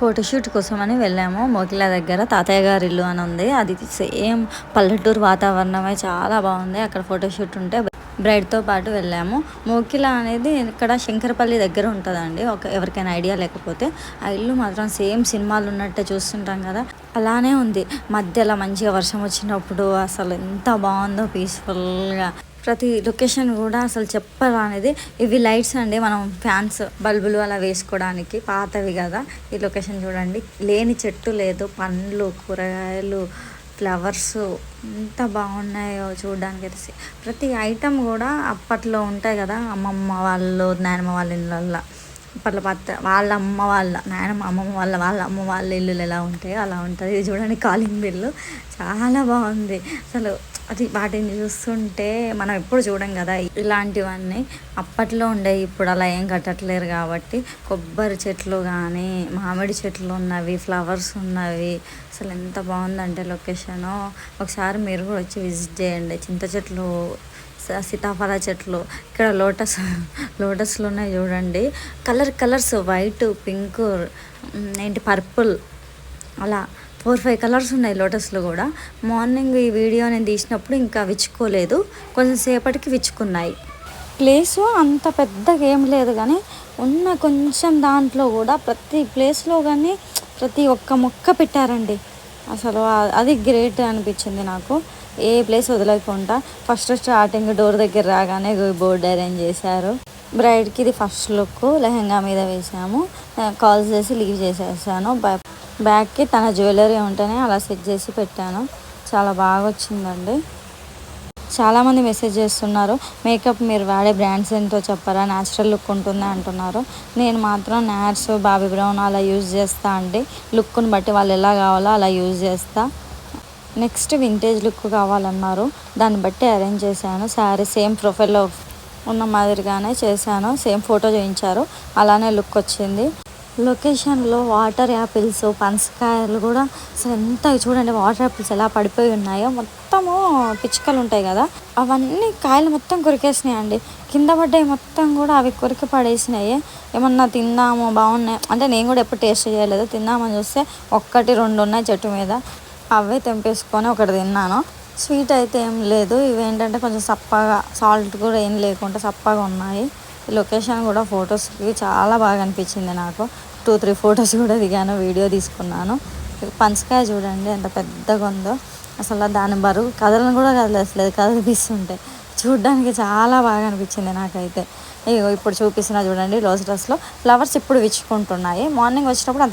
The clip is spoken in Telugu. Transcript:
ఫోటోషూట్ కోసమని వెళ్ళాము. మోకిలా దగ్గర తాతయ్య గారి ఇల్లు అని ఉంది. అది సేమ్ పల్లెటూరు వాతావరణమే, చాలా బాగుంది. అక్కడ ఫోటోషూట్ ఉంటే బ్రైడ్తో పాటు వెళ్ళాము. మోకిలా అనేది ఇక్కడ శంకరపల్లి దగ్గర ఉంటుందండి. ఎవరికైనా ఐడియా లేకపోతే, ఆ ఇల్లు మాత్రం సేమ్ సినిమాలు ఉన్నట్టే చూస్తుంటాం కదా, అలానే ఉంది. మధ్యలో మంచిగా వర్షం వచ్చినప్పుడు అసలు ఎంత బాగుందో పీస్ఫుల్గా. ప్రతి లొకేషన్ కూడా అసలు చెప్పరానిది. ఇవి లైట్స్ అండి, మనం ఫ్యాన్స్ బల్బులు అలా వేసుకోవడానికి, పాతవి కదా. ఈ లొకేషన్ చూడండి, లేని చెట్టు లేదు, పండ్లు, కూరగాయలు, ఫ్లవర్స్ ఎంత బాగున్నాయో చూడడానికి తెలిసి. ప్రతి ఐటమ్ కూడా అప్పట్లో ఉంటాయి కదా, అమ్మమ్మ వాళ్ళు నాయనమ్మ వాళ్ళ ఇళ్ళల్లో, అప్పట్లో వాళ్ళ అమ్మ వాళ్ళ నాయనమ్మ అమ్మమ్మ వాళ్ళ అమ్మ వాళ్ళ ఇల్లులు ఎలా ఉంటాయో అలా ఉంటుంది. ఇది చూడండి, కాలింగ్ బిల్లు చాలా బాగుంది అసలు. అది వాటిని చూస్తుంటే మనం ఎప్పుడు చూడం కదా ఇలాంటివన్నీ. అప్పట్లో ఉండేవి, ఇప్పుడు అలా ఏం కట్టట్లేరు కాబట్టి. కొబ్బరి చెట్లు కానీ, మామిడి చెట్లు ఉన్నవి, ఫ్లవర్స్ ఉన్నవి, అసలు ఎంత బాగుందంటే లొకేషను. ఒకసారి మీరు కూడా వచ్చి విజిట్ చేయండి. చింత చెట్లు, సీతాఫల చెట్లు, ఇక్కడ లోటస్లు ఉన్నాయి చూడండి. కలర్స్ వైట్, పింక్, పర్పుల్, అలా 4-5 కలర్స్ ఉన్నాయి లోటస్లో కూడా. మార్నింగ్ ఈ వీడియో నేను తీసినప్పుడు ఇంకా విచ్చుకోలేదు, కొంచెం సేపటికి విచ్చుకున్నాయి. ప్లేసు అంత పెద్దగా ఏం లేదు కానీ ఉన్న కొంచెం దాంట్లో కూడా ప్రతి ప్లేస్లో కానీ ప్రతి ఒక్క మొక్క పెట్టారండి. అసలు అది గ్రేట్ అనిపించింది నాకు. ఏ ప్లేస్ వదలకుండా ఫస్ట్ స్టార్టింగ్ డోర్ దగ్గర రాగానే బోర్డు అరేంజ్ చేశారు. బ్రైడ్కి ఇది ఫస్ట్ లుక్. లెహంగా మీద వేసాము, కాల్ చేసి లీవ్ చేసేసాను. బ్యాగ్కి తన జ్యువెలరీ ఉంటేనే అలా సెట్ చేసి పెట్టాను. చాలా బాగా వచ్చిందండి. చాలామంది మెసేజ్ చేస్తున్నారు, మేకప్ మీరు వాడే బ్రాండ్స్ ఏంటో చెప్పరా, న్యాచురల్ లుక్ ఉంటుంది అంటున్నారు. నేను మాత్రం నాట్స్, బాబీ బ్రౌన్ అలా యూజ్ చేస్తా అండి. లుక్ని బట్టి వాళ్ళు ఎలా కావాలో అలా యూజ్ చేస్తా. నెక్స్ట్ వింటేజ్ లుక్ కావాలన్నారు, దాన్ని బట్టి అరేంజ్ చేశాను. శారీ సేమ్ ప్రొఫైల్లో ఉన్న మాదిరిగానే చేశాను. సేమ్ ఫోటో చేయించారు, అలానే లుక్ వచ్చింది. లొకేషన్లో వాటర్ యాపిల్స్, పనసకాయలు కూడా అసలు ఎంత చూడండి, వాటర్ యాపిల్స్ ఎలా పడిపోయి ఉన్నాయో. మొత్తము పిచ్చుకలు ఉంటాయి కదా, అవన్నీ కాయలు మొత్తం కొరికేసినాయి అండి. కింద పడ్డాయి మొత్తం కూడా, అవి కొరికి పడేసినాయి. ఏమన్నా తిందాము బాగున్నాయి అంటే, నేను కూడా ఎప్పుడు టేస్ట్ చేయలేదు. తిందామని చూస్తే 1-2 ఉన్నాయి చెట్టు మీద, అవే తెంపేసుకొని ఒకటి తిన్నాను. స్వీట్ అయితే ఏం లేదు. ఇవేంటంటే కొంచెం సప్పగా, సాల్ట్ కూడా ఏం లేకుండా సప్పగా ఉన్నాయి. ఈ లొకేషన్ కూడా ఫొటోస్కి చాలా బాగా అనిపించింది నాకు. 2-3 ఫొటోస్ కూడా దిగాను, వీడియో తీసుకున్నాను. పనసకాయ చూడండి ఎంత పెద్దగా ఉందో, అసలు దాని బరువు కదలను కూడా కదలట్లేదు, కదిలిపిస్తుంటే చూడడానికి చాలా బాగా అనిపించింది నాకైతే. ఇప్పుడు చూపిస్తున్నా చూడండి, లోటస్లో ఫ్లవర్స్ ఇప్పుడు విచ్చుకుంటున్నాయి. మార్నింగ్ వచ్చినప్పుడు